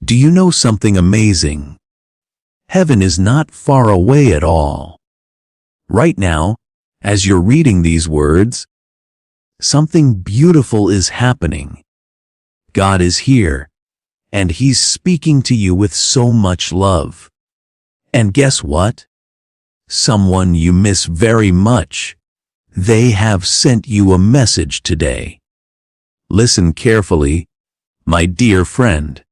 Do you know something amazing? Heaven is not far away at all. Right now, as you're reading these words, something beautiful is happening. God is here, and He's speaking to you with so much love. And guess what? Someone you miss very much. They have sent you a message today. Listen carefully, my dear friend.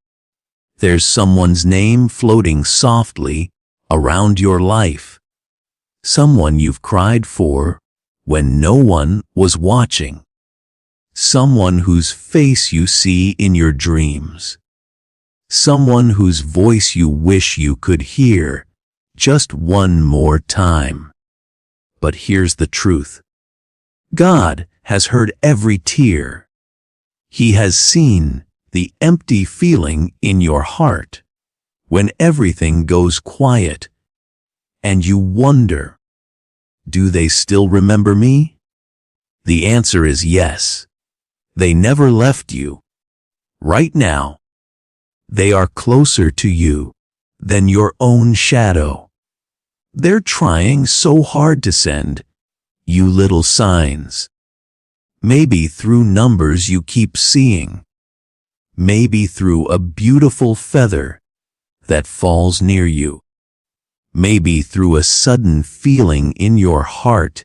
There's someone's name floating softly around your life. Someone you've cried for when no one was watching. Someone whose face you see in your dreams. Someone whose voice you wish you could hear just one more time. But here's the truth. God has heard every tear. He has seen the empty feeling in your heart when everything goes quiet and you wonder, do they still remember me? The answer is yes. They never left you. Right now, they are closer to you than your own shadow. They're trying so hard to send you little signs. Maybe through numbers you keep seeing. Maybe through a beautiful feather that falls near you. Maybe through a sudden feeling in your heart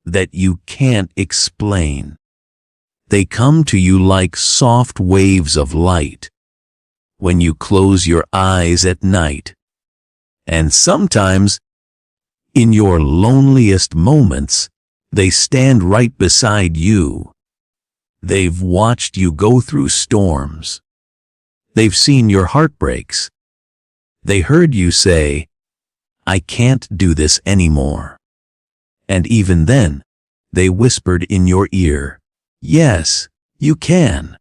that you can't explain. They come to you like soft waves of light when you close your eyes at night. And sometimes, in your loneliest moments, they stand right beside you. They've watched you go through storms. They've seen your heartbreaks. They heard you say, I can't do this anymore. And even then, they whispered in your ear, yes, you can.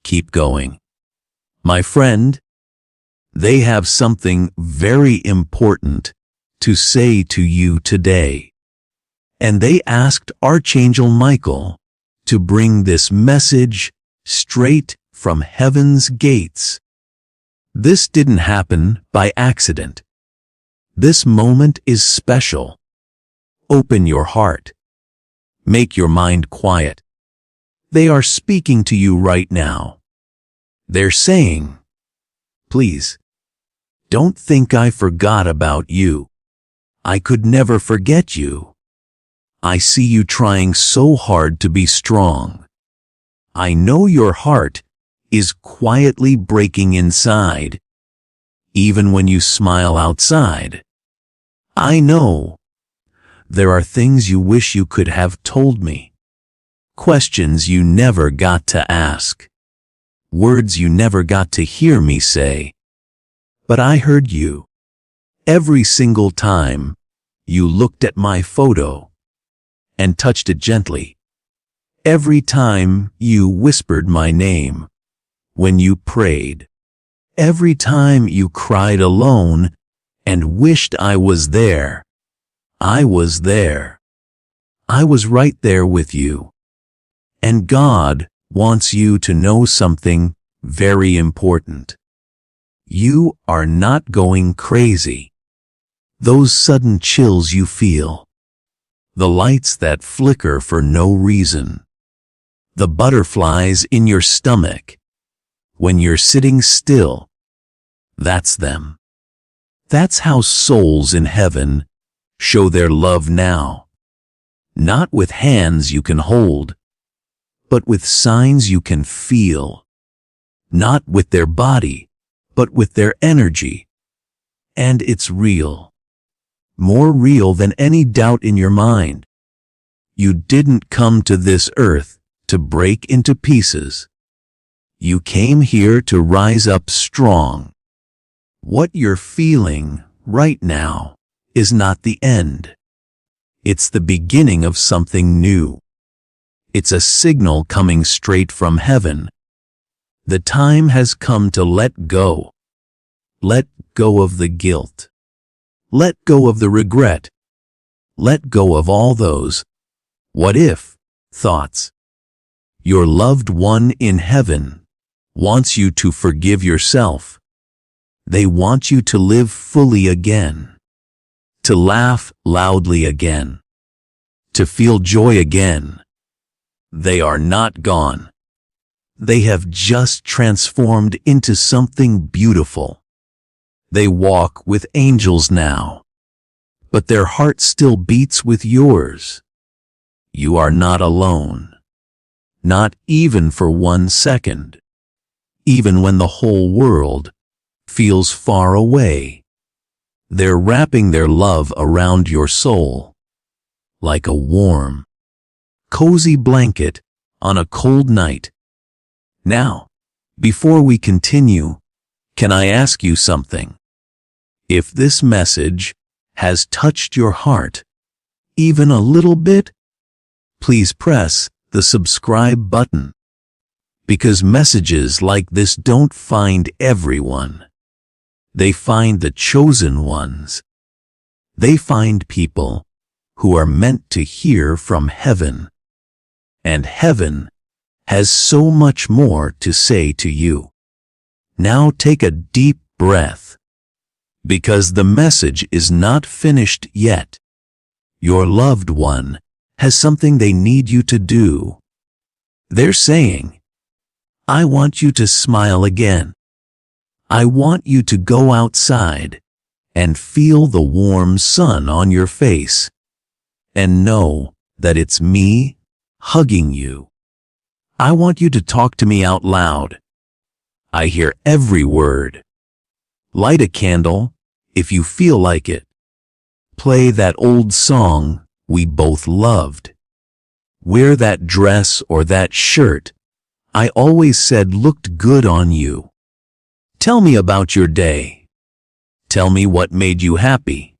Keep going. My friend, they have something very important to say to you today. And they asked Archangel Michael to bring this message straight from heaven's gates. This didn't happen by accident. This moment is special. Open your heart. Make your mind quiet. They are speaking to you right now. They're saying, please, don't think I forgot about you. I could never forget you. I see you trying so hard to be strong. I know your heart is quietly breaking inside, even when you smile outside. I know. There are things you wish you could have told me. Questions you never got to ask. Words you never got to hear me say. But I heard you. Every single time you looked at my photo and touched it gently. Every time you whispered my name when you prayed. Every time you cried alone and wished I was there. I was there. I was right there with you. And God wants you to know something very important. You are not going crazy. Those sudden chills you feel. The lights that flicker for no reason. The butterflies in your stomach. When you're sitting still. That's them. That's how souls in heaven show their love now. Not with hands you can hold, but with signs you can feel. Not with their body, but with their energy. And it's real. More real than any doubt in your mind. You didn't come to this earth to break into pieces. You came here to rise up strong. What you're feeling right now is not the end. It's the beginning of something new. It's a signal coming straight from heaven. The time has come to let go. Let go of the guilt. Let go of the regret. Let go of all those what if thoughts. Your loved one in heaven wants you to forgive yourself They want you to live fully again, to laugh loudly again, to feel joy again. They are not gone. They have just transformed into something beautiful. They walk with angels now, but their heart still beats with yours. You are not alone, not even for 1 second, even when the whole world feels far away. They're wrapping their love around your soul, like a warm, cozy blanket on a cold night. Now, before we continue, can I ask you something? If this message has touched your heart, even a little bit, please press the subscribe button. Because messages like this don't find everyone. They find the chosen ones. They find people who are meant to hear from heaven. And heaven has so much more to say to you. Now take a deep breath, because the message is not finished yet. Your loved one has something they need you to do. They're saying, I want you to smile again. I want you to go outside and feel the warm sun on your face and know that it's me hugging you. I want you to talk to me out loud. I hear every word. Light a candle if you feel like it. Play that old song we both loved. Wear that dress or that shirt I always said looked good on you. Tell me about your day. Tell me what made you happy.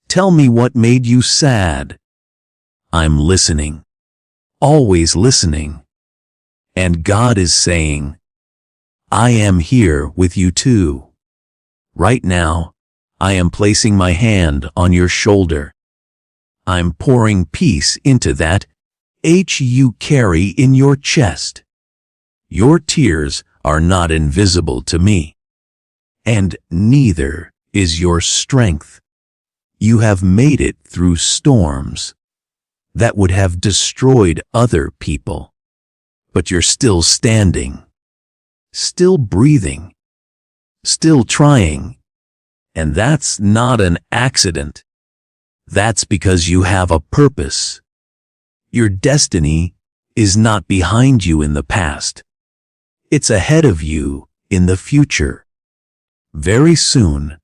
Tell me what made you sad. I'm listening, always listening. And God is saying, I am here with you too. Right now, I am placing my hand on your shoulder. I'm pouring peace into that you carry in your chest. Your tears are not invisible to me, and neither is your strength. You have made it through storms that would have destroyed other people, but you're still standing, still breathing, still trying, and that's not an accident. That's because you have a purpose. Your destiny is not behind you in the past. It's ahead of you in the future. Very soon,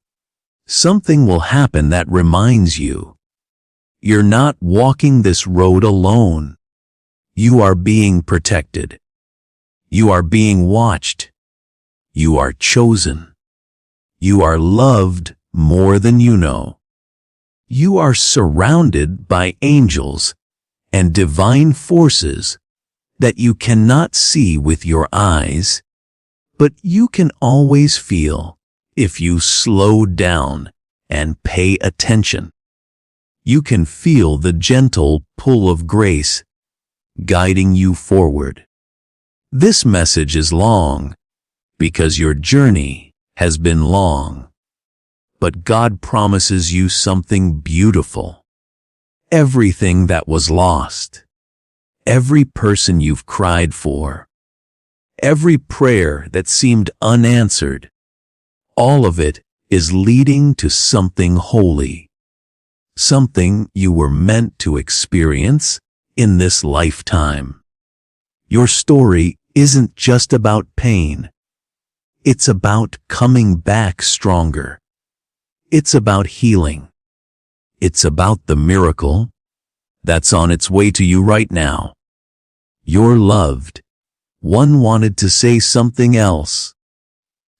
something will happen that reminds you. You're not walking this road alone. You are being protected. You are being watched. You are chosen. You are loved more than you know. You are surrounded by angels and divine forces that you cannot see with your eyes, but you can always feel if you slow down and pay attention. You can feel the gentle pull of grace guiding you forward. This message is long because your journey has been long, but God promises you something beautiful. Everything that was lost, every person you've cried for, every prayer that seemed unanswered, all of it is leading to something holy, something you were meant to experience in this lifetime. Your story isn't just about pain. It's about coming back stronger. It's about healing. It's about the miracle that's on its way to you right now. You're loved. One wanted to say something else,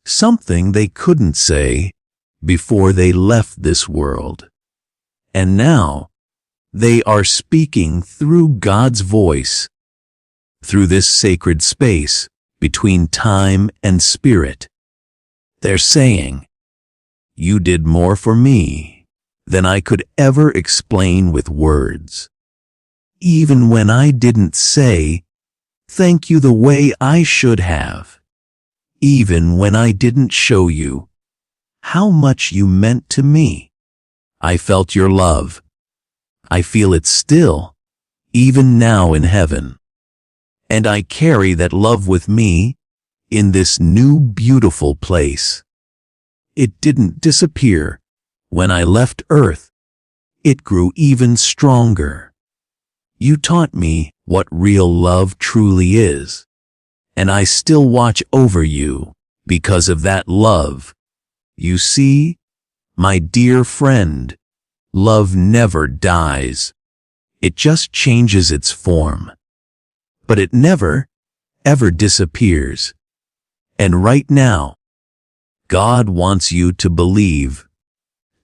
something they couldn't say before they left this world. And now, they are speaking through God's voice, through this sacred space between time and spirit. They're saying, you did more for me than I could ever explain with words. Even when I didn't say, thank you the way I should have. Even when I didn't show you how much you meant to me. I felt your love. I feel it still, even now in heaven. And I carry that love with me in this new beautiful place. It didn't disappear when I left Earth. It grew even stronger. You taught me what real love truly is, and I still watch over you because of that love. You see, my dear friend, love never dies. It just changes its form. But it never, ever disappears. And right now, God wants you to believe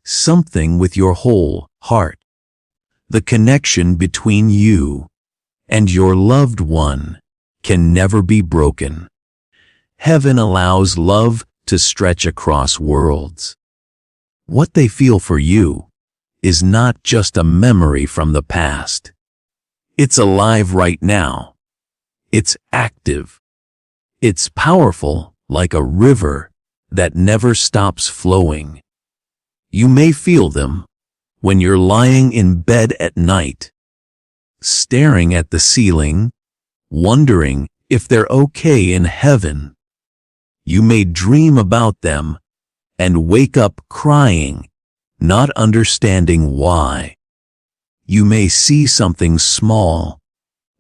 something with your whole heart. The connection between you and your loved one can never be broken. Heaven allows love to stretch across worlds. What they feel for you is not just a memory from the past. It's alive right now. It's active. It's powerful like a river that never stops flowing. You may feel them when you're lying in bed at night, staring at the ceiling, wondering if they're okay in heaven. You may dream about them and wake up crying, not understanding why. You may see something small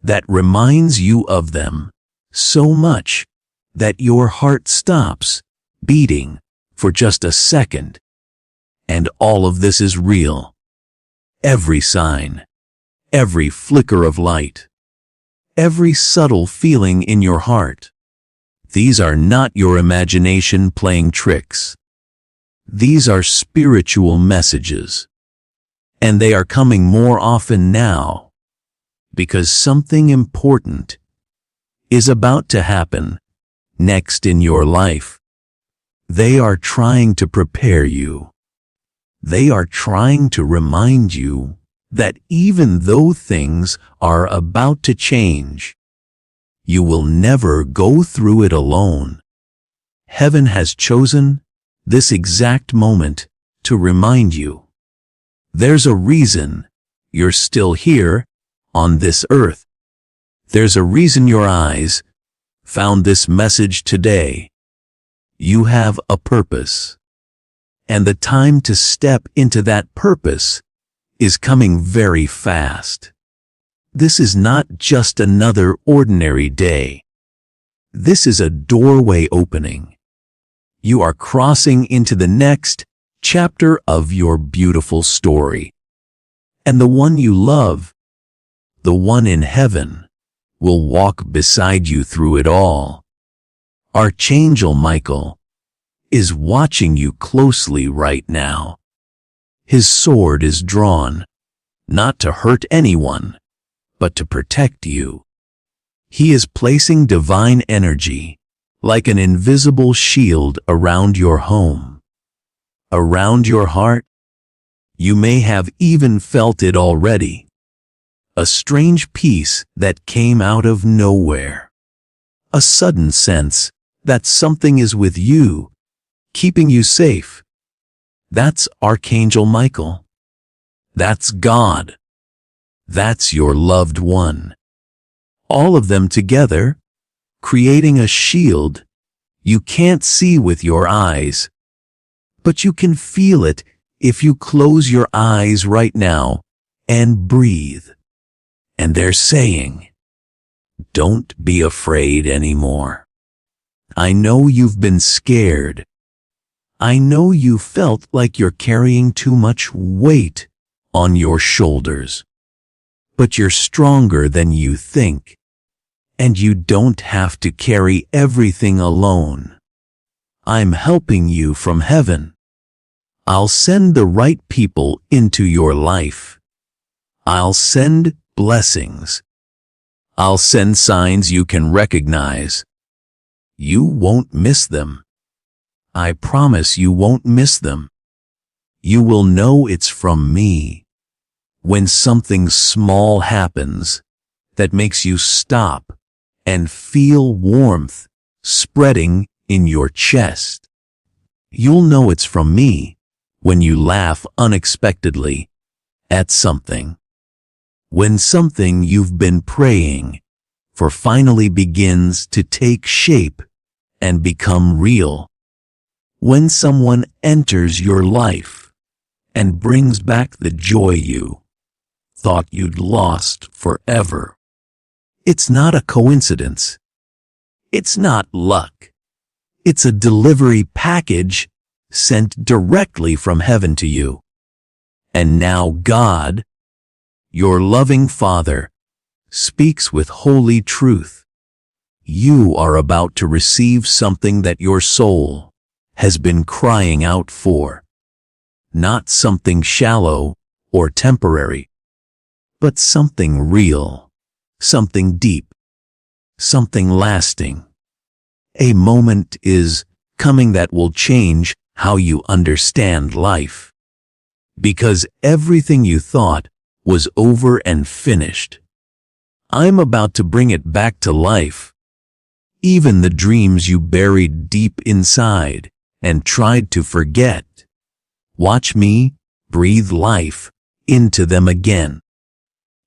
that reminds you of them so much that your heart stops beating for just a second. And all of this is real. Every sign, every flicker of light, every subtle feeling in your heart. These are not your imagination playing tricks. These are spiritual messages. And they are coming more often now, because something important is about to happen next in your life. They are trying to prepare you. They are trying to remind you that even though things are about to change, you will never go through it alone. Heaven has chosen this exact moment to remind you. There's a reason you're still here on this earth. There's a reason your eyes found this message today. You have a purpose. And the time to step into that purpose is coming very fast. This is not just another ordinary day. This is a doorway opening. You are crossing into the next chapter of your beautiful story. And the one you love, the one in heaven, will walk beside you through it all. Archangel Michael is watching you closely right now. His sword is drawn, not to hurt anyone, but to protect you. He is placing divine energy, like an invisible shield around your home. Around your heart, you may have even felt it already. A strange peace that came out of nowhere. A sudden sense that something is with you, keeping you safe. That's Archangel Michael. That's God. That's your loved one. All of them together, creating a shield you can't see with your eyes, but you can feel it if you close your eyes right now and breathe. And they're saying, don't be afraid anymore. I know you've been scared. I know you felt like you're carrying too much weight on your shoulders. But you're stronger than you think. And you don't have to carry everything alone. I'm helping you from heaven. I'll send the right people into your life. I'll send blessings. I'll send signs you can recognize. You won't miss them. I promise you won't miss them. You will know it's from me. When something small happens that makes you stop and feel warmth spreading in your chest. You'll know it's from me when you laugh unexpectedly at something. When something you've been praying for finally begins to take shape and become real. When someone enters your life and brings back the joy you thought you'd lost forever. It's not a coincidence. It's not luck. It's a delivery package sent directly from heaven to you. And now God, your loving Father, speaks with holy truth. You are about to receive something that your soul has been crying out for. Not something shallow or temporary, but something real, something deep, something lasting. A moment is coming that will change how you understand life. Because everything you thought was over and finished, I'm about to bring it back to life. Even the dreams you buried deep inside and tried to forget. Watch me breathe life into them again.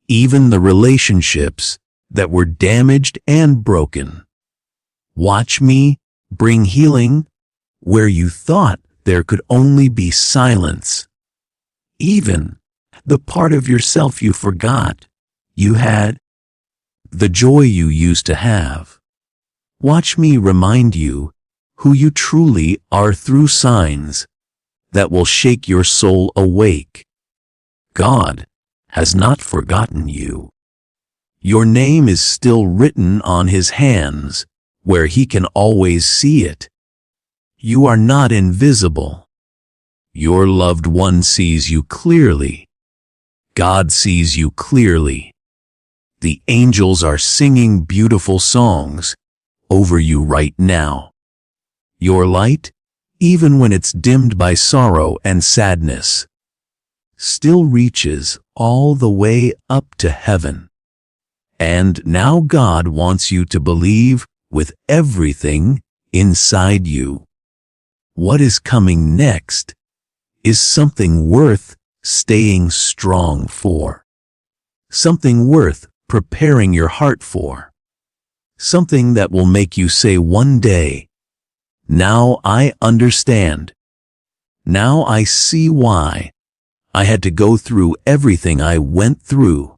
Even the relationships that were damaged and broken. Watch me bring healing where you thought there could only be silence. Even the part of yourself you forgot you had, the joy you used to have. Watch me remind you who you truly are through signs that will shake your soul awake. God has not forgotten you. Your name is still written on His hands, where He can always see it. You are not invisible. Your loved one sees you clearly. God sees you clearly. The angels are singing beautiful songs over you right now. Your light, even when it's dimmed by sorrow and sadness, still reaches all the way up to heaven. And now God wants you to believe with everything inside you. What is coming next is something worth staying strong for. Something worth preparing your heart for. Something that will make you say one day, now I understand. Now I see why I had to go through everything I went through.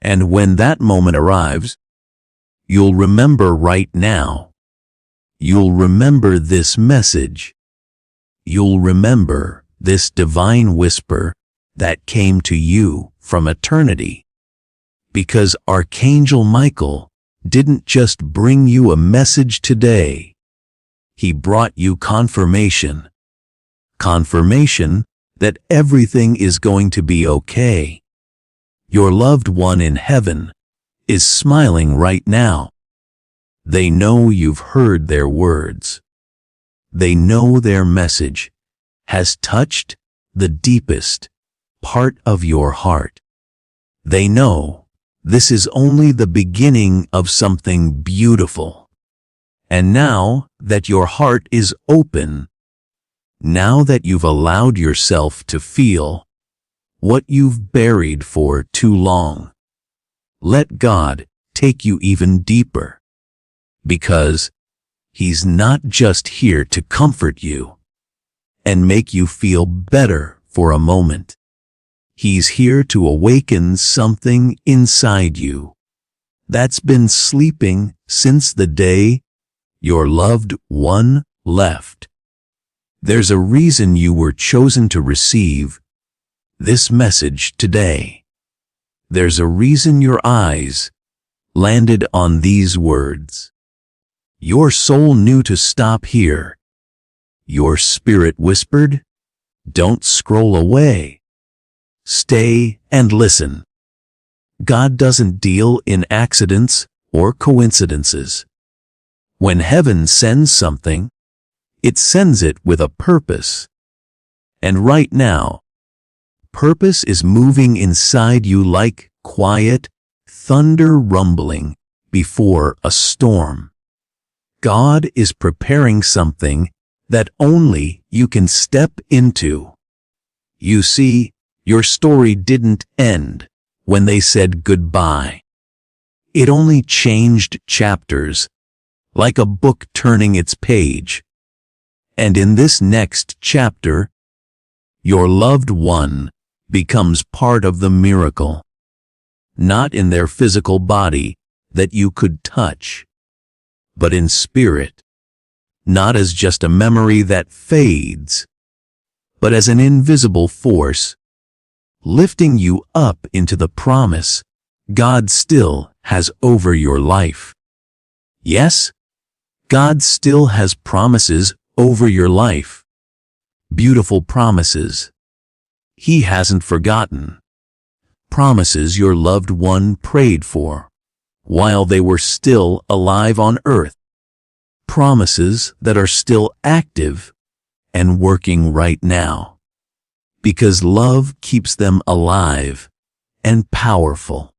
And when that moment arrives, you'll remember right now. You'll remember this message. You'll remember this divine whisper that came to you from eternity. Because Archangel Michael didn't just bring you a message today. He brought you confirmation. Confirmation that everything is going to be okay. Your loved one in heaven is smiling right now. They know you've heard their words. They know their message has touched the deepest part of your heart. They know this is only the beginning of something beautiful. And now that your heart is open, now that you've allowed yourself to feel what you've buried for too long, let God take you even deeper. Because He's not just here to comfort you and make you feel better for a moment. He's here to awaken something inside you that's been sleeping since the day your loved one left. There's a reason you were chosen to receive this message today. There's a reason your eyes landed on these words. Your soul knew to stop here. Your spirit whispered, don't scroll away. Stay and listen. God doesn't deal in accidents or coincidences. When heaven sends something, it sends it with a purpose. And right now, purpose is moving inside you like quiet thunder rumbling before a storm. God is preparing something that only you can step into. You see, your story didn't end when they said goodbye. It only changed chapters, like a book turning its page. And in this next chapter, your loved one becomes part of the miracle, not in their physical body that you could touch, but in spirit, not as just a memory that fades, but as an invisible force, lifting you up into the promise God still has over your life. Yes, God still has promises over your life. Beautiful promises. He hasn't forgotten. Promises your loved one prayed for while they were still alive on earth. Promises that are still active and working right now, because love keeps them alive and powerful.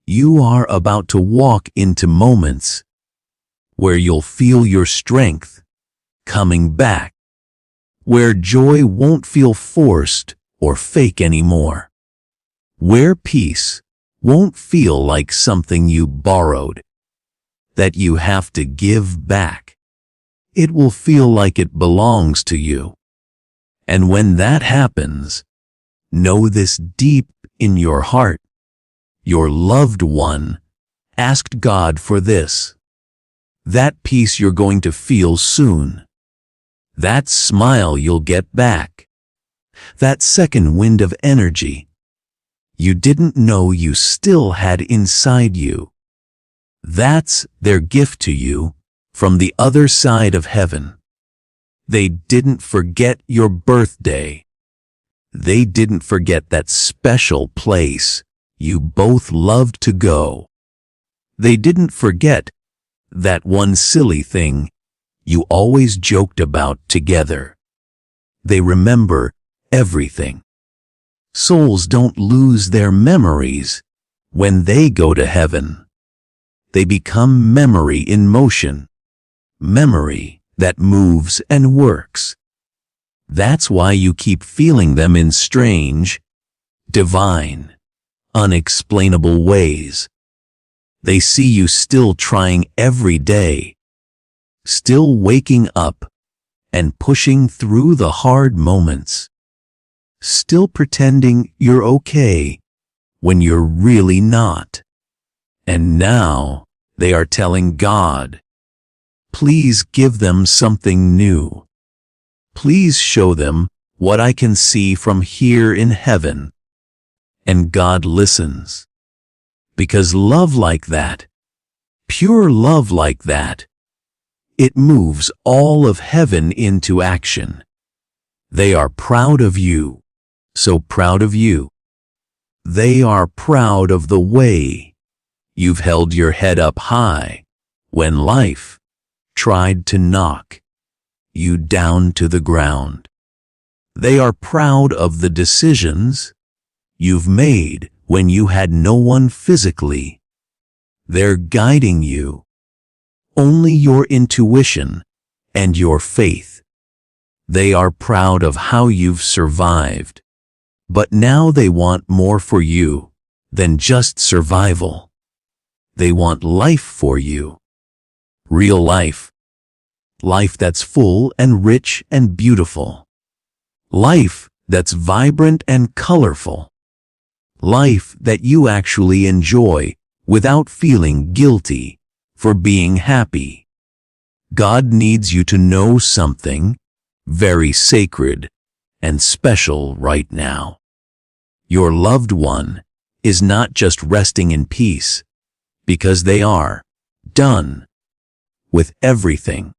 You are about to walk into moments where you'll feel your strength coming back, where joy won't feel forced or fake anymore, where peace won't feel like something you borrowed, that you have to give back. It will feel like it belongs to you. And when that happens, know this deep in your heart: your loved one asked God for this. That peace you're going to feel soon. That smile you'll get back. That second wind of energy you didn't know you still had inside you. That's their gift to you from the other side of heaven. They didn't forget your birthday. They didn't forget that special place you both loved to go. They didn't forget that one silly thing you always joked about together. They remember everything. Souls don't lose their memories when they go to heaven. They become memory in motion, memory that moves and works. That's why you keep feeling them in strange, divine, unexplainable ways. They see you still trying every day, still waking up and pushing through the hard moments, still pretending you're okay when you're really not. And now they are telling God, please give them something new. Please show them what I can see from here in heaven. And God listens. Because love like that, pure love like that, it moves all of heaven into action. They are proud of you, so proud of you. They are proud of the way you've held your head up high when life tried to knock you down to the ground. They are proud of the decisions you've made when you had no one physically. They're guiding you. Only your intuition and your faith. They are proud of how you've survived. But now they want more for you than just survival. They want life for you. Real life. Life that's full and rich and beautiful. Life that's vibrant and colorful. Life that you actually enjoy without feeling guilty for being happy. God needs you to know something very sacred and special right now. Your loved one is not just resting in peace because they are done with everything.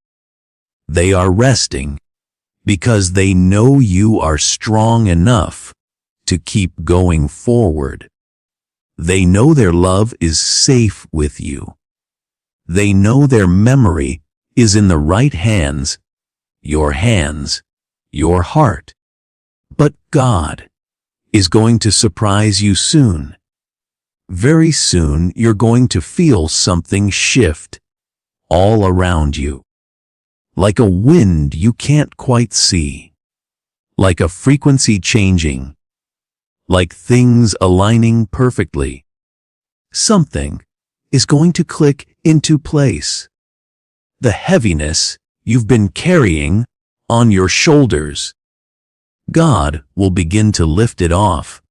They are resting because they know you are strong enough to keep going forward. They know their love is safe with you. They know their memory is in the right hands, your heart. But God is going to surprise you soon. Very soon you're going to feel something shift all around you. like a wind you can't quite see, like a frequency changing, like things aligning perfectly. Something is going to click into place. The heaviness you've been carrying on your shoulders, God will begin to lift it off.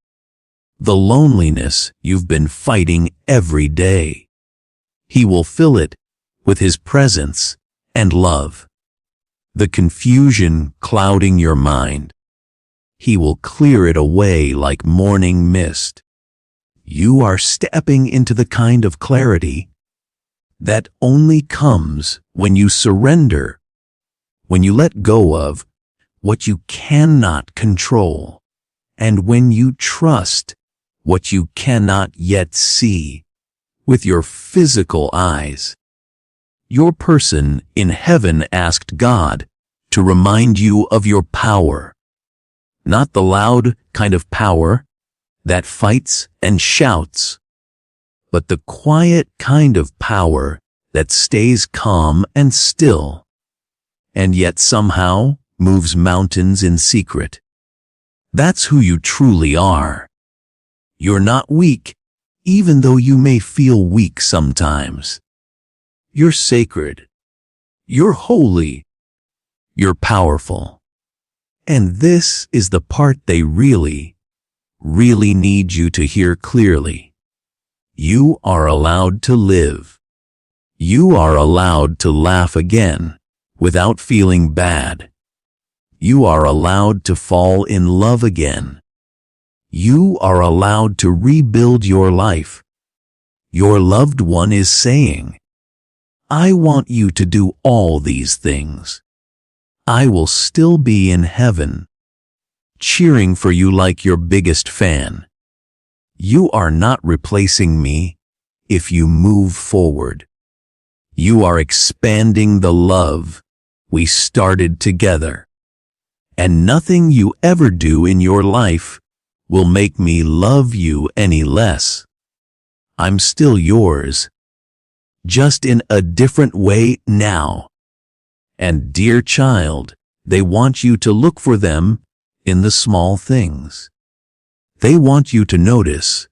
The loneliness you've been fighting every day, He will fill it with His presence and love. The confusion clouding your mind, He will clear it away like morning mist. You are stepping into the kind of clarity that only comes when you surrender, when you let go of what you cannot control, and when you trust what you cannot yet see with your physical eyes. Your person in heaven asked God to remind you of your power, not the loud kind of power that fights and shouts, but the quiet kind of power that stays calm and still, and yet somehow moves mountains in secret. That's who you truly are. You're not weak, even though you may feel weak sometimes. You're sacred. You're holy. You're powerful. And this is the part they really need you to hear clearly. You are allowed to live. You are allowed to laugh again without feeling bad. You are allowed to fall in love again. You are allowed to rebuild your life. Your loved one is saying, I want you to do all these things. I will still be in heaven, cheering for you like your biggest fan. You are not replacing me if you move forward. You are expanding the love we started together. And nothing you ever do in your life will make me love you any less. I'm still yours, just in a different way now. And dear child, they want you to look for them in the small things. They want you to notice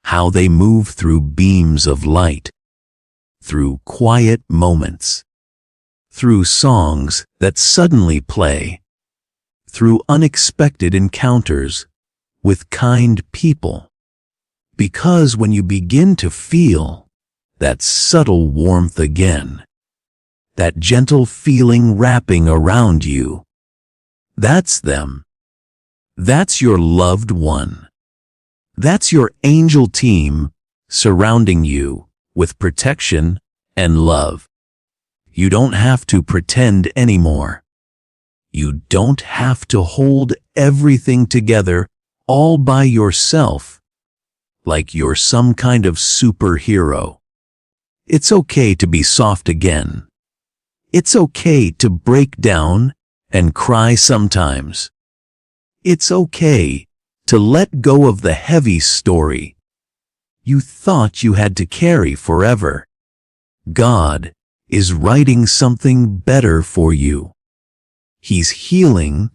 how they move through beams of light, through quiet moments, through songs that suddenly play, through unexpected encounters with kind people. Because when you begin to feel that subtle warmth again, that gentle feeling wrapping around you, that's them. That's your loved one. That's your angel team surrounding you with protection and love. You don't have to pretend anymore. You don't have to hold everything together all by yourself, like you're some kind of superhero. It's okay to be soft again. It's okay to break down and cry sometimes. It's okay to let go of the heavy story you thought you had to carry forever. God is writing something better for you. He's healing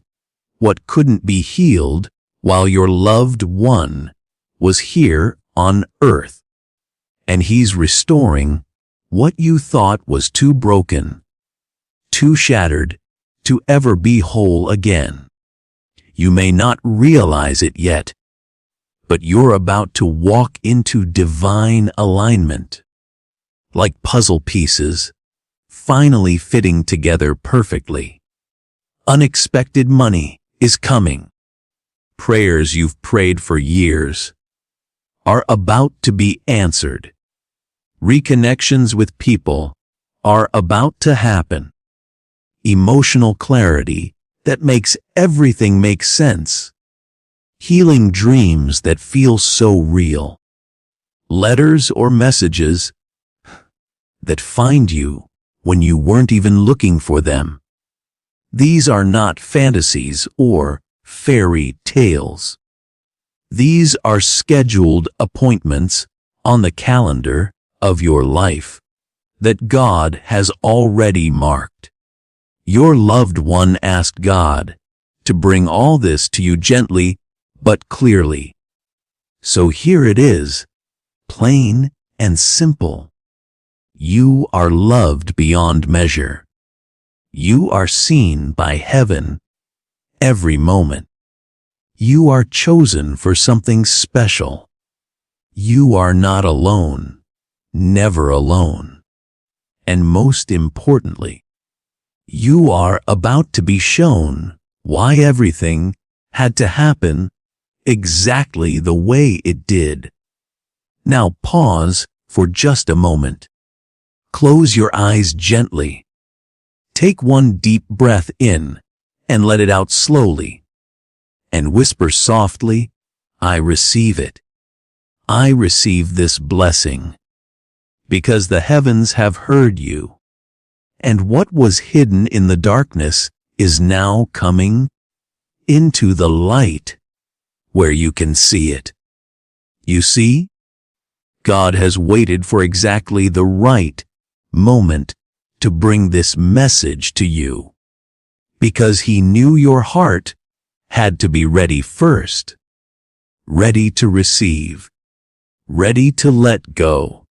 what couldn't be healed while your loved one was here on earth. And He's restoring what you thought was too broken, too shattered to ever be whole again. You may not realize it yet, but you're about to walk into divine alignment, like puzzle pieces, finally fitting together perfectly. Unexpected money is coming. Prayers you've prayed for years are about to be answered. Reconnections with people are about to happen. Emotional clarity that makes everything make sense. Healing dreams that feel so real. Letters or messages that find you when you weren't even looking for them. These are not fantasies or fairy tales. These are scheduled appointments on the calendar of your life that God has already marked. Your loved one asked God to bring all this to you gently but clearly. So here it is, plain and simple. You are loved beyond measure. You are seen by heaven every moment. You are chosen for something special. You are not alone, never alone. And most importantly, you are about to be shown why everything had to happen exactly the way it did. Now pause for just a moment. Close your eyes gently. Take one deep breath in and let it out slowly. And whisper softly, I receive it. I receive this blessing. Because the heavens have heard you. And what was hidden in the darkness is now coming into the light where you can see it. You see? God has waited for exactly the right moment to bring this message to you. Because He knew your heart had to be ready first. Ready to receive. Ready to let go.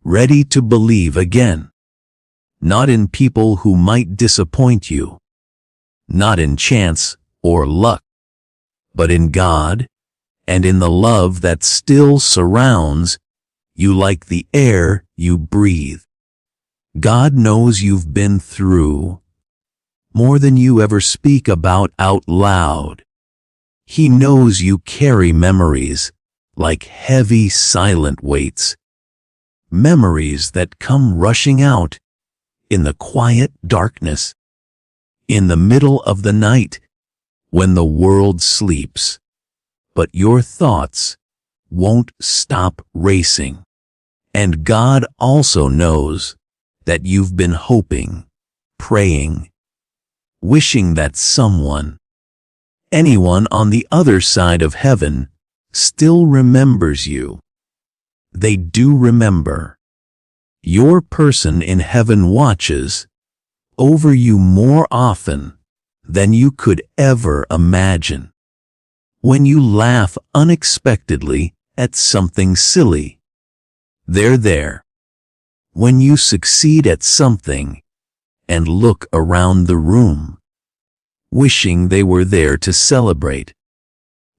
Ready to believe again. Not in people who might disappoint you. Not in chance or luck. But in God and in the love that still surrounds you like the air you breathe. God knows you've been through more than you ever speak about out loud. He knows you carry memories like heavy silent weights. Memories that come rushing out in the quiet darkness, in the middle of the night, when the world sleeps. But your thoughts won't stop racing. And God also knows that you've been hoping, praying, wishing that someone, anyone on the other side of heaven, still remembers you. They do remember. Your person in heaven watches over you more often than you could ever imagine. When you laugh unexpectedly at something silly, they're there. When you succeed at something and look around the room, wishing they were there to celebrate,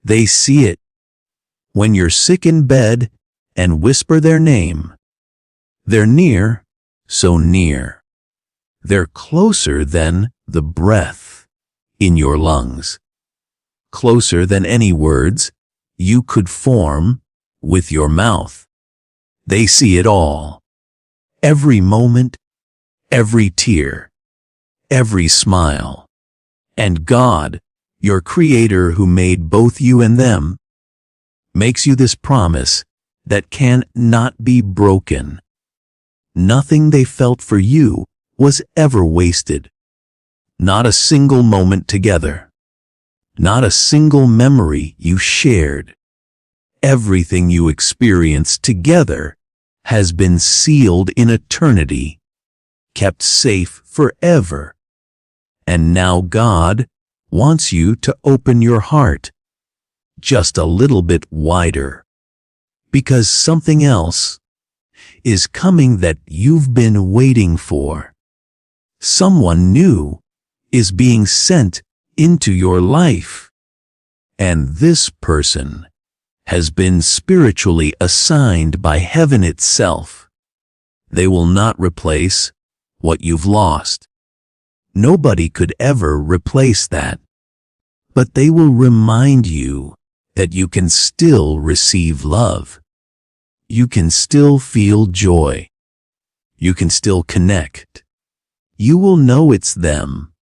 they see it. When you're sick in bed and whisper their name, they're near, so near. They're closer than the breath in your lungs. Closer than any words you could form with your mouth. They see it all. Every moment, every tear, every smile. And God, your Creator who made both you and them, makes you this promise that can not be broken. Nothing they felt for you was ever wasted. Not a single moment together. Not a single memory you shared. Everything you experienced together has been sealed in eternity, kept safe forever. And now God wants you to open your heart just a little bit wider, because something else is coming that you've been waiting for. Someone new is being sent into your life, and this person has been spiritually assigned by heaven itself. They will not replace what you've lost. Nobody could ever replace that. But they will remind you that you can still receive love. You can still feel joy. You can still connect. You will know it's them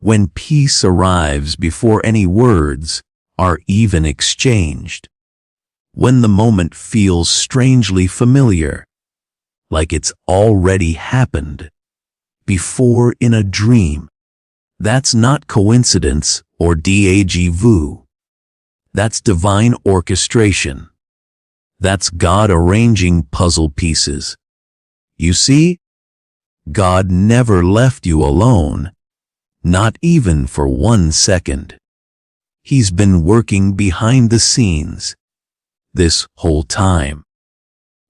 when peace arrives before any words are even exchanged. When the moment feels strangely familiar, like it's already happened before in a dream. That's not coincidence or déjà vu. That's divine orchestration. That's God arranging puzzle pieces. You see, God never left you alone not even for 1 second. He's been working behind the scenes this whole time,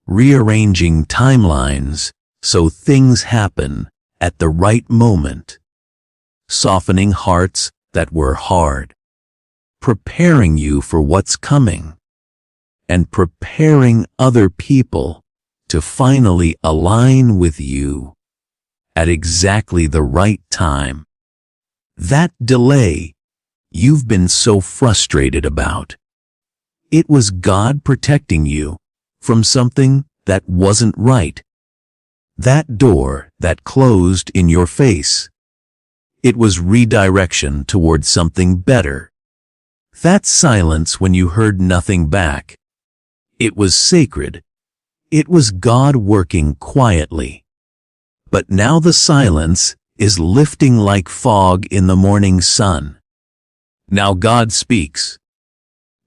rearranging timelines so things happen at the right moment, softening hearts that were hard, preparing you for what's coming, and preparing other people to finally align with you at exactly the right time. That delay you've been so frustrated about, it was God protecting you from something that wasn't right. That door that closed in your face, it was redirection toward something better. That silence when you heard nothing back, it was sacred. It was God working quietly. But now the silence is lifting like fog in the morning sun. Now God speaks.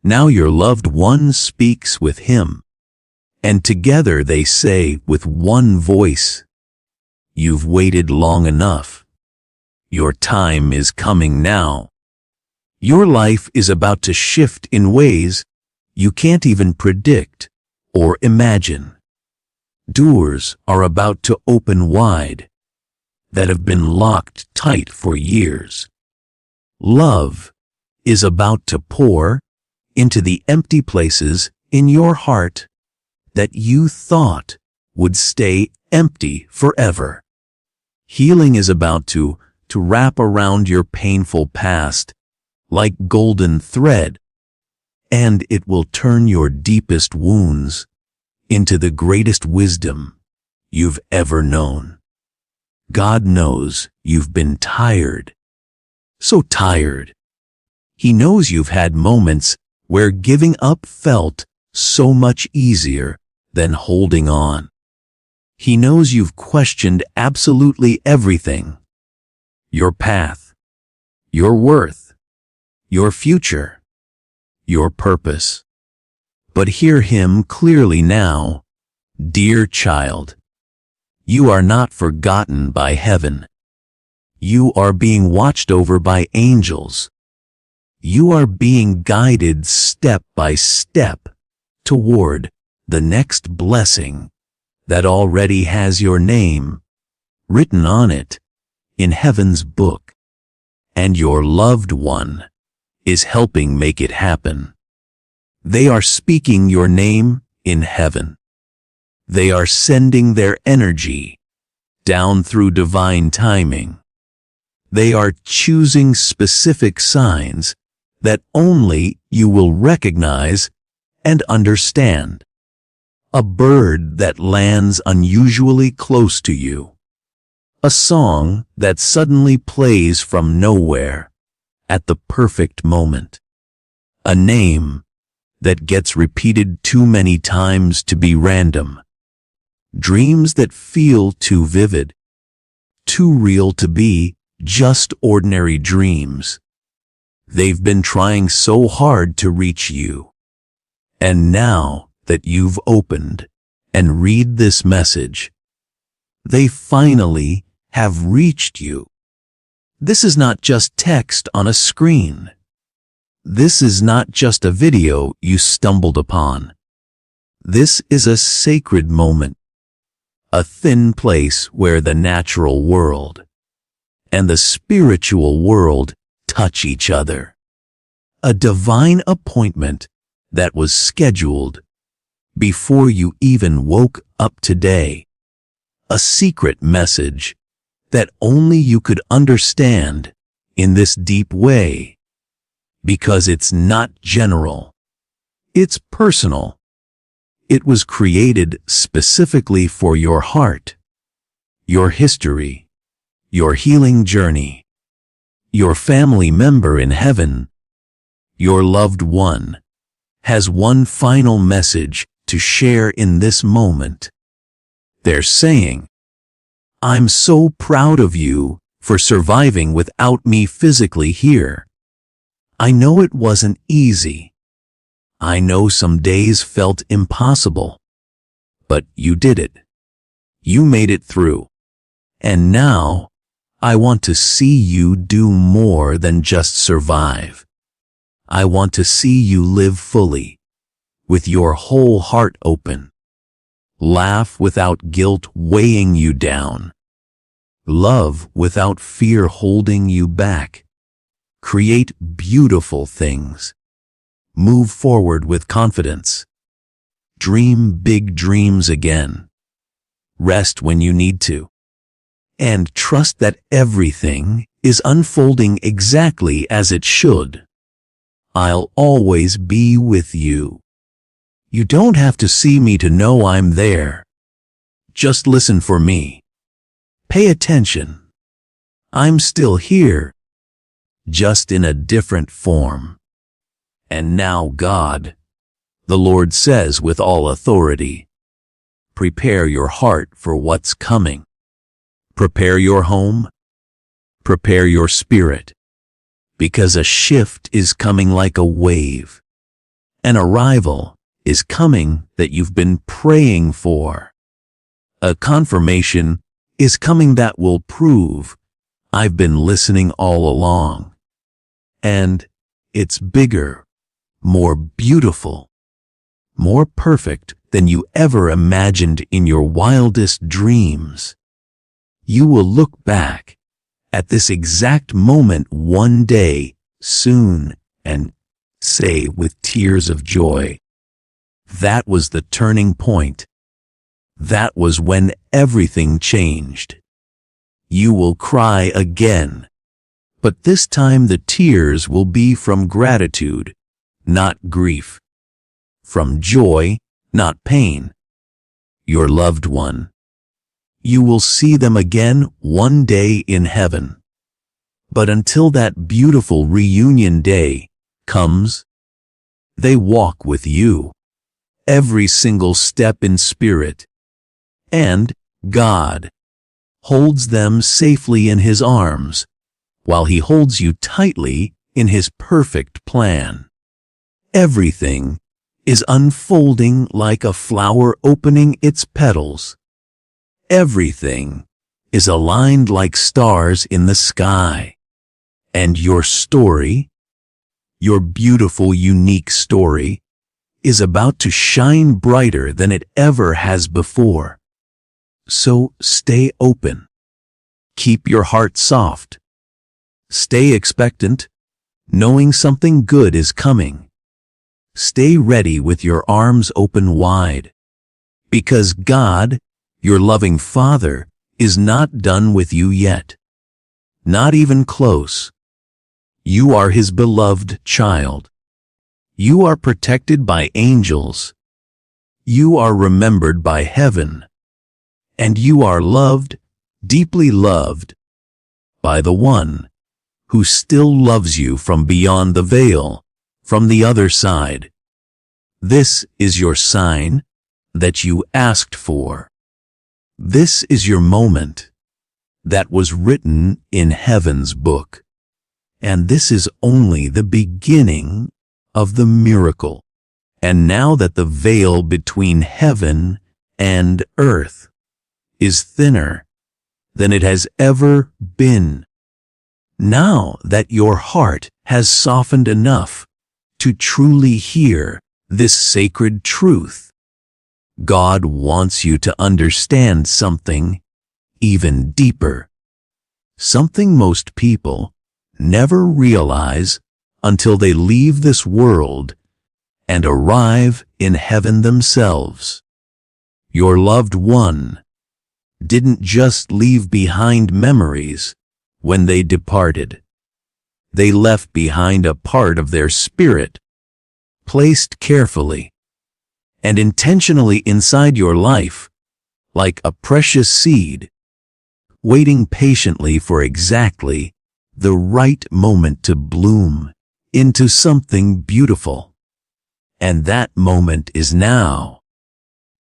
Now your loved one speaks with Him. And together they say with one voice, "You've waited long enough. Your time is coming now." Your life is about to shift in ways you can't even predict or imagine. Doors are about to open wide that have been locked tight for years. Love is about to pour into the empty places in your heart that you thought would stay empty forever. Healing is about to wrap around your painful past like golden thread, and it will turn your deepest wounds into the greatest wisdom you've ever known. God knows you've been tired, so tired. He knows you've had moments where giving up felt so much easier than holding on. He knows you've questioned absolutely everything: your path, your worth, your future, your purpose. But hear Him clearly now. Dear child, you are not forgotten by heaven. You are being watched over by angels. You are being guided step by step toward the next blessing that already has your name written on it in heaven's book. And your loved one is helping make it happen. They are speaking your name in heaven. They are sending their energy down through divine timing. They are choosing specific signs that only you will recognize and understand. A bird that lands unusually close to you. A song that suddenly plays from nowhere at the perfect moment. A name that gets repeated too many times to be random. Dreams that feel too vivid, too real to be just ordinary dreams. They've been trying so hard to reach you. And now that you've opened and read this message, they finally have reached you. This is not just text on a screen. This is not just a video you stumbled upon. This is a sacred moment, a thin place where the natural world and the spiritual world touch each other. A divine appointment that was scheduled before you even woke up today. A secret message that only you could understand in this deep way. Because it's not general. It's personal. It was created specifically for your heart, your history, your healing journey, your family member in heaven, your loved one, has one final message to share in this moment. They're saying, "I'm so proud of you for surviving without me physically here. I know it wasn't easy. I know some days felt impossible. But you did it. You made it through. And now, I want to see you do more than just survive. I want to see you live fully, with your whole heart open. Laugh without guilt weighing you down. Love without fear holding you back. Create beautiful things. Move forward with confidence. Dream big dreams again. Rest when you need to. And trust that everything is unfolding exactly as it should. I'll always be with you. You don't have to see me to know I'm there. Just listen for me. Pay attention. I'm still here, just in a different form. And now God, the Lord says with all authority, prepare your heart for what's coming. Prepare your home. Prepare your spirit. Because a shift is coming like a wave. An arrival is coming that you've been praying for. A confirmation is coming that will prove I've been listening all along. And it's bigger, more beautiful, more perfect than you ever imagined in your wildest dreams. You will look back at this exact moment one day soon and say with tears of joy, that was the turning point. That was when everything changed. You will cry again, but this time the tears will be from gratitude, not grief. From joy, not pain. Your loved one. You will see them again one day in heaven. But until that beautiful reunion day comes, they walk with you. Every single step in spirit. And God holds them safely in His arms, while He holds you tightly in His perfect plan. Everything is unfolding like a flower opening its petals. Everything is aligned like stars in the sky. And your story, your beautiful, unique story, is about to shine brighter than it ever has before. So stay open. Keep your heart soft. Stay expectant, knowing something good is coming. Stay ready with your arms open wide. Because God, your loving Father, is not done with you yet. Not even close. You are His beloved child. You are protected by angels. You are remembered by heaven. And you are loved, deeply loved, by the one who still loves you from beyond the veil, from the other side. This is your sign that you asked for. This is your moment that was written in heaven's book. And this is only the beginning of the miracle. And now that the veil between heaven and earth is thinner than it has ever been, now that your heart has softened enough to truly hear this sacred truth, God wants you to understand something even deeper. Something most people never realize until they leave this world and arrive in heaven themselves. Your loved one didn't just leave behind memories when they departed. They left behind a part of their spirit, placed carefully and intentionally inside your life, like a precious seed, waiting patiently for exactly the right moment to bloom into something beautiful. And that moment is now.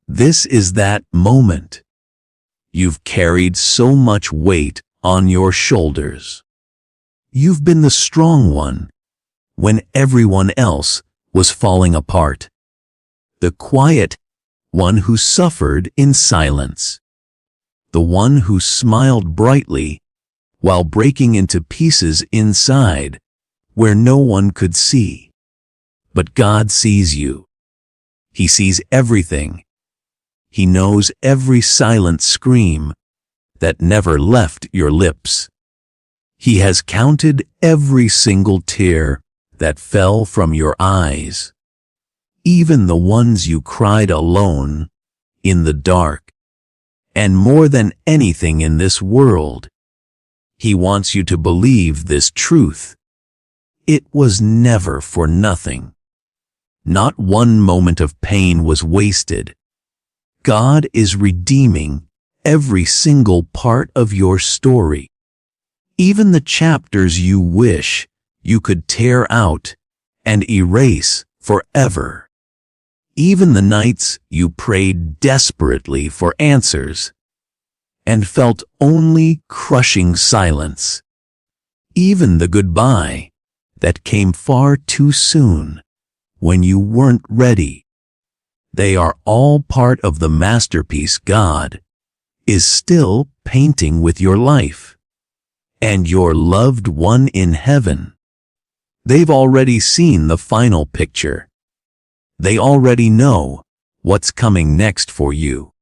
This is that moment. You've carried so much weight on your shoulders. You've been the strong one when everyone else was falling apart. The quiet one who suffered in silence. The one who smiled brightly while breaking into pieces inside where no one could see. But God sees you. He sees everything. He knows every silent scream that never left your lips. He has counted every single tear that fell from your eyes, even the ones you cried alone in the dark. And more than anything in this world, He wants you to believe this truth. It was never for nothing. Not one moment of pain was wasted. God is redeeming every single part of your story. Even the chapters you wish you could tear out and erase forever. Even the nights you prayed desperately for answers and felt only crushing silence. Even the goodbye that came far too soon when you weren't ready. They are all part of the masterpiece God is still painting with your life and your loved one in heaven. They've already seen the final picture. They already know what's coming next for you.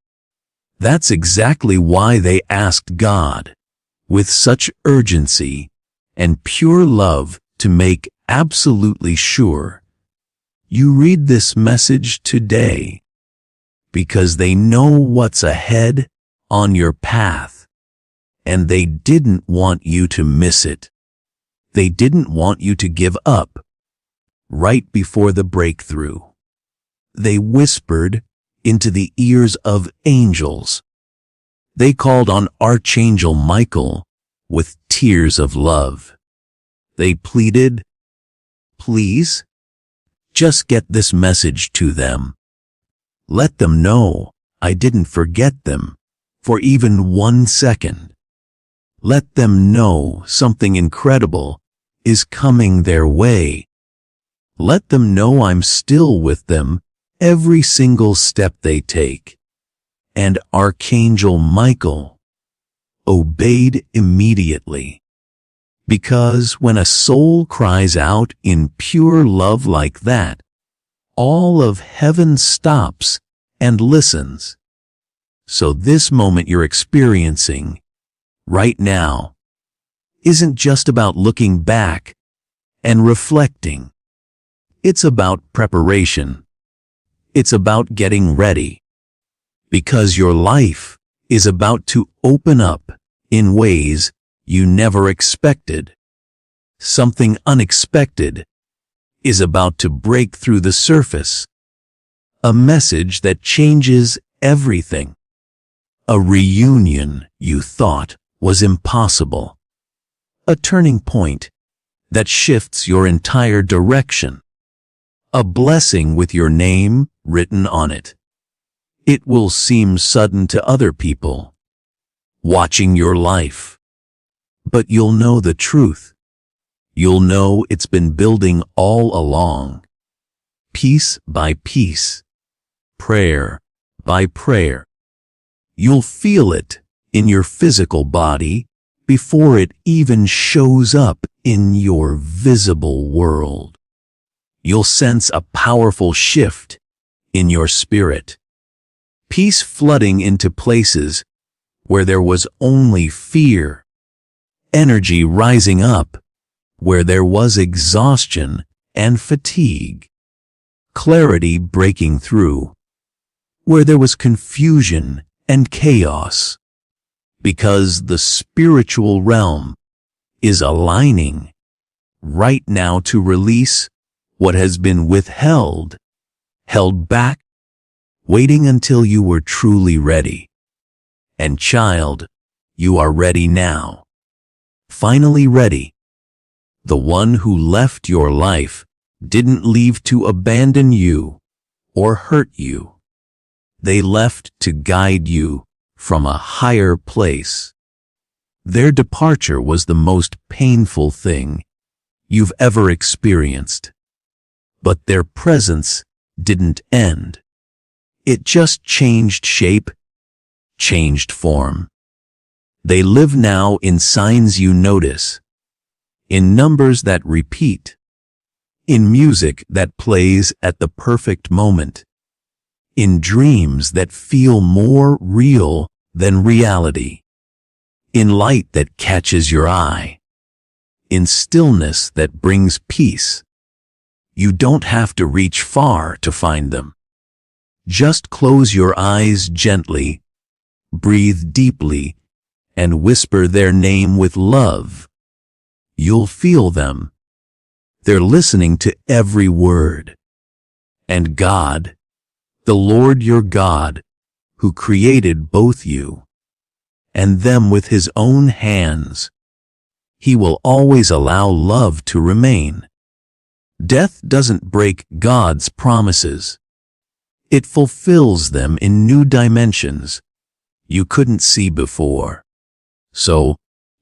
That's exactly why they asked God, with such urgency and pure love, to make absolutely sure you read this message today, because they know what's ahead on your path, and they didn't want you to miss it. They didn't want you to give up right before the breakthrough. They whispered into the ears of angels. They called on Archangel Michael with tears of love. They pleaded, "Please, just get this message to them. Let them know I didn't forget them for even 1 second. Let them know something incredible is coming their way. Let them know I'm still with them every single step they take." And Archangel Michael obeyed immediately. Because when a soul cries out in pure love like that, all of heaven stops and listens. So this moment you're experiencing right now isn't just about looking back and reflecting. It's about preparation. It's about getting ready. Because your life is about to open up in ways you never expected. Something unexpected is about to break through the surface. A message that changes everything. A reunion you thought was impossible. A turning point that shifts your entire direction. A blessing with your name written on it. It will seem sudden to other people watching your life, but you'll know the truth. You'll know it's been building all along, piece by piece, prayer by prayer. You'll feel it in your physical body before it even shows up in your visible world. You'll sense a powerful shift in your spirit. Peace flooding into places where there was only fear. Energy rising up where there was exhaustion and fatigue. Clarity breaking through where there was confusion and chaos. Because the spiritual realm is aligning right now to release what has been withheld, held back, waiting until you were truly ready. And child, you are ready now. Finally ready. The one who left your life didn't leave to abandon you or hurt you. They left to guide you from a higher place. Their departure was the most painful thing you've ever experienced. But their presence didn't end. It just changed shape, changed form. They live now in signs you notice, in numbers that repeat, in music that plays at the perfect moment, in dreams that feel more real than reality, in light that catches your eye, in stillness that brings peace. You don't have to reach far to find them. Just close your eyes gently, breathe deeply, and whisper their name with love. You'll feel them. They're listening to every word. And God, the Lord your God, who created both you and them with his own hands, he will always allow love to remain. Death doesn't break God's promises. It fulfills them in new dimensions you couldn't see before. So,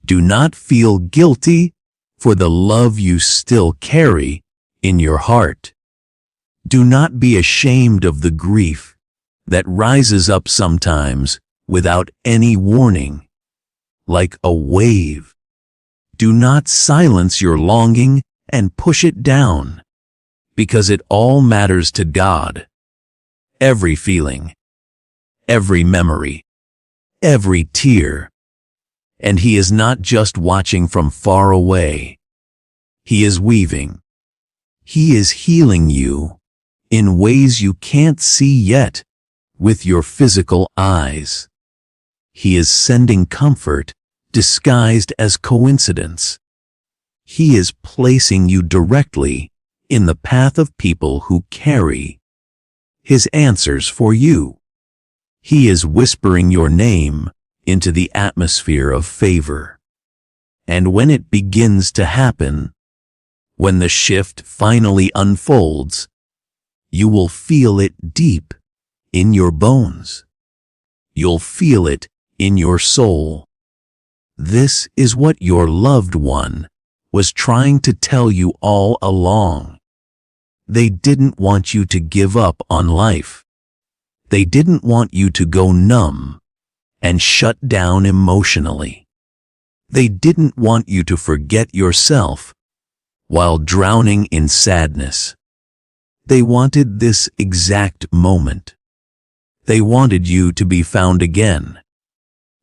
do not feel guilty for the love you still carry in your heart. Do not be ashamed of the grief that rises up sometimes without any warning, like a wave. Do not silence your longing and push it down, because it all matters to God. Every feeling, every memory, every tear. And he is not just watching from far away. He is weaving. He is healing you in ways you can't see yet with your physical eyes. He is sending comfort disguised as coincidence. He is placing you directly in the path of people who carry his answers for you. He is whispering your name into the atmosphere of favor. And when it begins to happen, when the shift finally unfolds, you will feel it deep in your bones. You'll feel it in your soul. This is what your loved one was trying to tell you all along. They didn't want you to give up on life. They didn't want you to go numb and shut down emotionally. They didn't want you to forget yourself while drowning in sadness. They wanted this exact moment. They wanted you to be found again,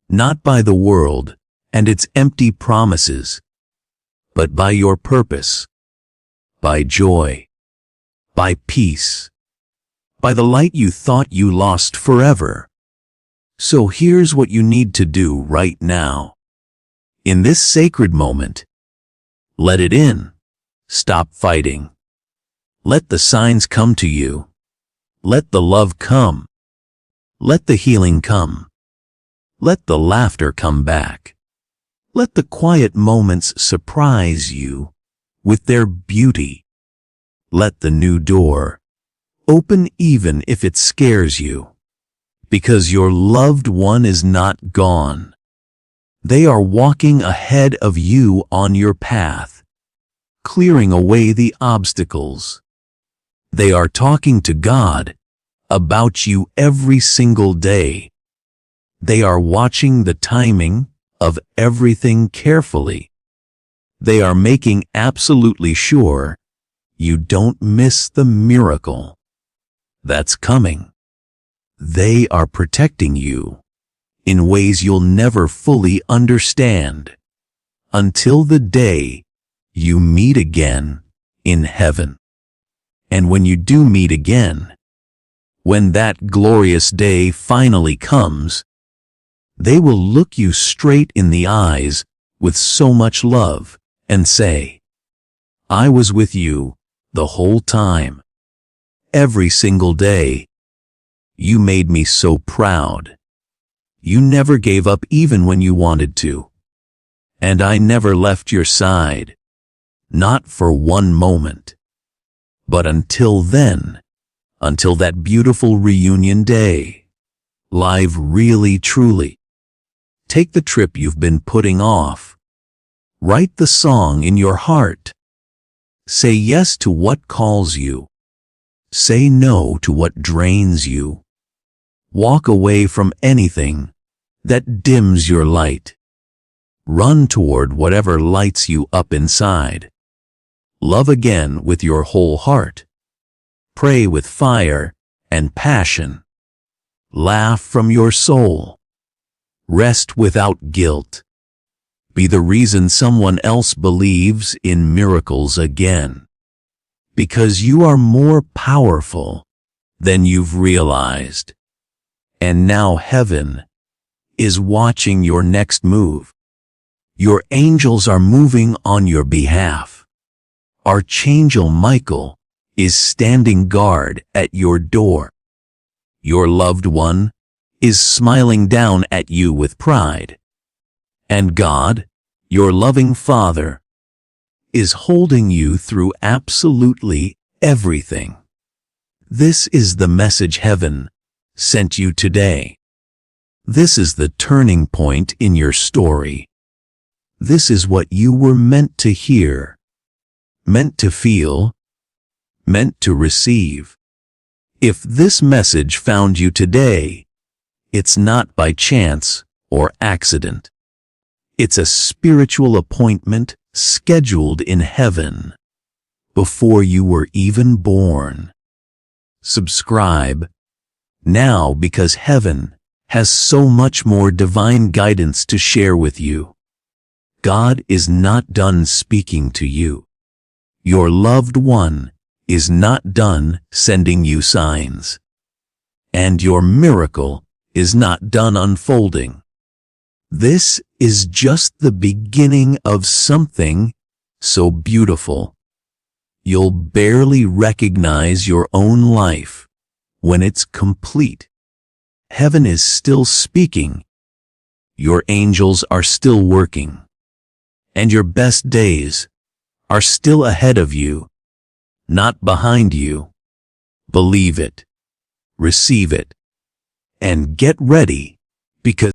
not by the world and its empty promises, but by your purpose, by joy, by peace, by the light you thought you lost forever. So here's what you need to do right now. In this sacred moment, let it in. Stop fighting. Let the signs come to you. Let the love come. Let the healing come. Let the laughter come back. Let the quiet moments surprise you with their beauty. Let the new door open even if it scares you, because your loved one is not gone. They are walking ahead of you on your path, clearing away the obstacles. They are talking to God about you every single day. They are watching the timing of everything carefully. They are making absolutely sure you don't miss the miracle that's coming. They are protecting you in ways you'll never fully understand until the day you meet again in heaven. And when you do meet again, when that glorious day finally comes, they will look you straight in the eyes with so much love and say, "I was with you the whole time. Every single day. You made me so proud. You never gave up even when you wanted to. And I never left your side. Not for one moment. But until then, until that beautiful reunion day. Live really truly. Take the trip you've been putting off. Write the song in your heart. Say yes to what calls you. Say no to what drains you. Walk away from anything that dims your light. Run toward whatever lights you up inside. Love again with your whole heart. Pray with fire and passion. Laugh from your soul. Rest without guilt. Be the reason someone else believes in miracles again. Because you are more powerful than you've realized. And now heaven is watching your next move. Your angels are moving on your behalf. Archangel Michael is standing guard at your door. Your loved one is smiling down at you with pride. And God, your loving Father, is holding you through absolutely everything. This is the message heaven sent you today. This is the turning point in your story. This is what you were meant to hear, meant to feel, meant to receive. If this message found you today, it's not by chance or accident. It's a spiritual appointment scheduled in heaven before you were even born. Subscribe now because heaven has so much more divine guidance to share with you. God is not done speaking to you. Your loved one is not done sending you signs. And your miracle is not done unfolding. This is just the beginning of something so beautiful. You'll barely recognize your own life when it's complete. Heaven is still speaking. Your angels are still working. And your best days are still ahead of you, not behind you. Believe it, receive it, and get ready because